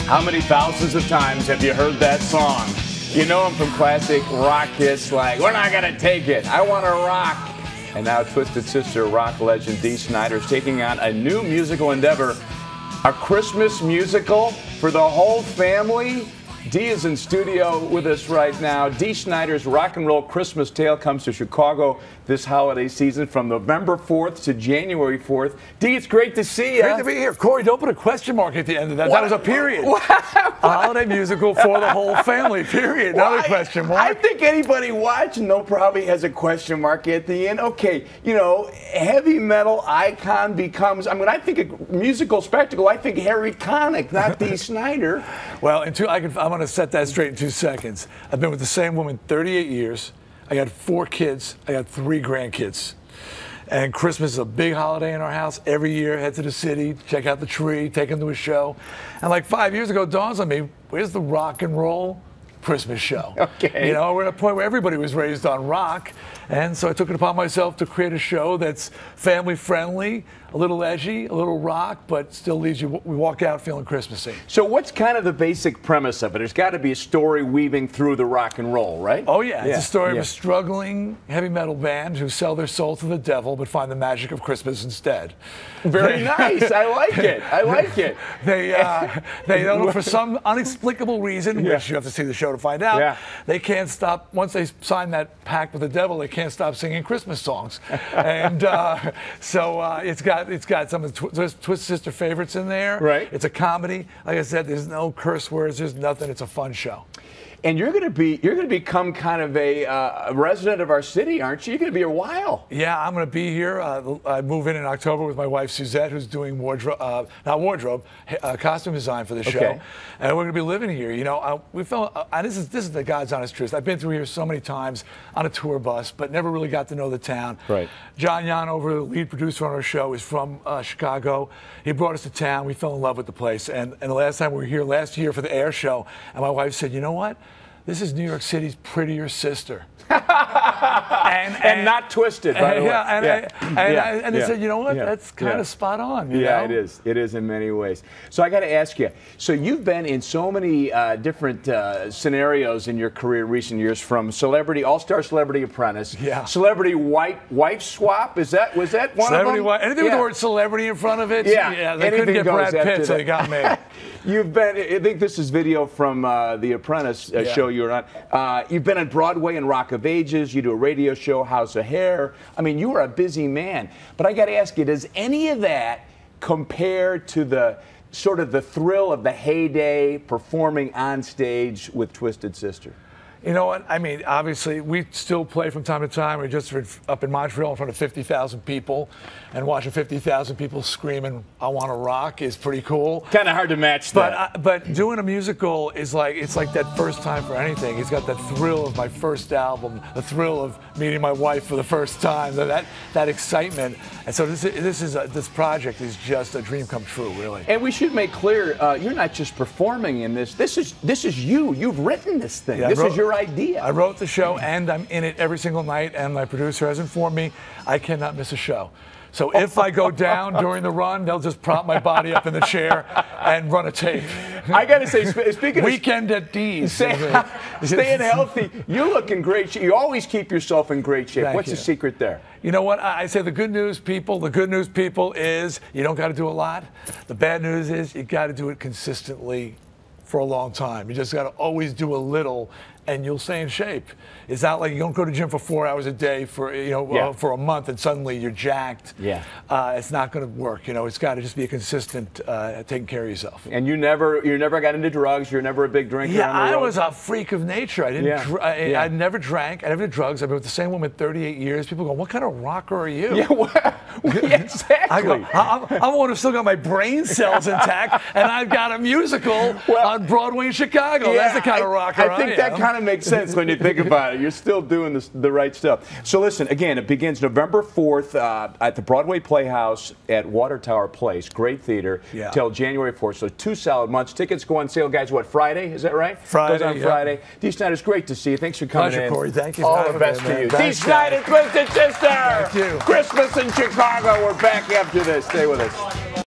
How many thousands of times have you heard that song? You know them from classic rock hits like, "We're Not Gonna Take It," "I Wanna Rock." And now Twisted Sister rock legend Dee Snider is taking on a new musical endeavor, a Christmas musical for the whole family. Dee is in studio with us right now. Dee Snider's Rock and Roll Christmas Tale comes to Chicago this holiday season from November 4th to January 4th. Dee, it's great to see you. Great to be here. Corey, don't put a question mark at the end of that. That was a period. A holiday musical for the whole family, period. Another question mark. I think anybody watching, though, probably has a question mark at the end. Okay, you know, heavy metal icon becomes, I mean, I think a musical spectacle, I think Harry Connick, not Dee Snider. Well, I'm going to set that straight in 2 seconds. I've been with the same woman 38 years. I got 4 kids. I got 3 grandkids. And Christmas is a big holiday in our house. Every year, head to the city, check out the tree, take them to a show. And like 5 years ago, it dawns on me, where's the rock and roll Christmas show? Okay. You know, we're at a point where everybody was raised on rock. And so I took it upon myself to create a show that's family friendly, a little edgy, a little rock, but still leaves you, we walk out feeling Christmassy. So what's kind of the basic premise of it? There's got to be a story weaving through the rock and roll, right? Oh yeah, it's a story of a struggling heavy metal band who sell their soul to the devil but find the magic of Christmas instead. Very nice. I like it. I like it. They don't know, for some inexplicable reason, which you have to see the show to find out, they can't stop, once they sign that pact with the devil, they can't stop singing Christmas songs. And so it's got some of the Twisted Sister favorites in there. Right. It's a comedy. Like I said, there's no curse words, there's nothing. It's a fun show. And you're going to become kind of a resident of our city, aren't you? You're going to be a while. Yeah, I'm going to be here. I move in October with my wife Suzette, who's doing costume design for the show, and we're going to be living here. You know, we felt this is the God's honest truth. I've been through here so many times on a tour bus, but never really got to know the town. Right. John Yanover, the lead producer on our show, is from Chicago. He brought us to town. We fell in love with the place, and the last time we were here last year for the air show, and my wife said, "You know what? This is New York City's prettier sister." and not Twisted, by the way. And they said, you know what, that's kind of spot on. You know? It is. It is in many ways. So I got to ask you, so you've been in so many different scenarios in your career in recent years, from Celebrity, All-Star Celebrity Apprentice, Celebrity Wife Swap, was that one Celebrity of them? Anything with the word celebrity in front of it? Yeah. They couldn't get Brad Pitt, so they got me. You've been, I think this is video from The Apprentice show you were on. You've been on Broadway and Rock of Ages. You do a radio show, House of Hair. I mean, you are a busy man. But I got to ask you, does any of that compare to the sort of the thrill of the heyday performing on stage with Twisted Sister? You know what? I mean, obviously, we still play from time to time. We're just up in Montreal in front of 50,000 people, and watching 50,000 people screaming, "I want to rock" is pretty cool. Kind of hard to match that. But doing a musical is like, it's like that first time for anything. It's got that thrill of my first album, the thrill of meeting my wife for the first time, that excitement. And so this project is just a dream come true, really. And we should make clear, you're not just performing in this. This is you. You've written this thing. This is your idea. I wrote the show, and I'm in it every single night, and my producer has informed me I cannot miss a show. So if I go down during the run, they'll just prop my body up in the chair and run a tape. I got to say, speaking of Weekend at Dee's. Staying healthy, you look in great shape. You always keep yourself in great shape. What's the secret there? You know what? I say the good news, people is you don't got to do a lot. The bad news is you got to do it consistently for a long time. You just got to always do a little, and you'll stay in shape. It's not like you don't go to the gym for 4 hours a day for for a month and suddenly you're jacked. Yeah. It's not going to work. You know, it's got to just be a consistent taking care of yourself. And you never got into drugs. You're never a big drinker. Yeah, on the road. I was a freak of nature. I didn't. I never drank. I never did drugs. I've been with the same woman 38 years. People go, "What kind of rocker are you?" Yeah, exactly. I go, I'm one who's still got my brain cells intact, and I've got a musical on Broadway in Chicago. Yeah, that's the kind of rocker I think that kind of makes sense when you think about it. You're still doing the right stuff. So listen, again, it begins November 4th at the Broadway Playhouse at Water Tower Place, great theater, till January 4th. So 2 solid months. Tickets go on sale, guys, what, Friday? Is that right? Friday. Goes on Friday. Dee Snider, it's great to see you. Thanks for coming Pleasure, in. Corey. Thank you. All the best to you. Dee Snider, Twisted Sister. Thank you. Christmas in Chicago. We're back after this. Stay with us.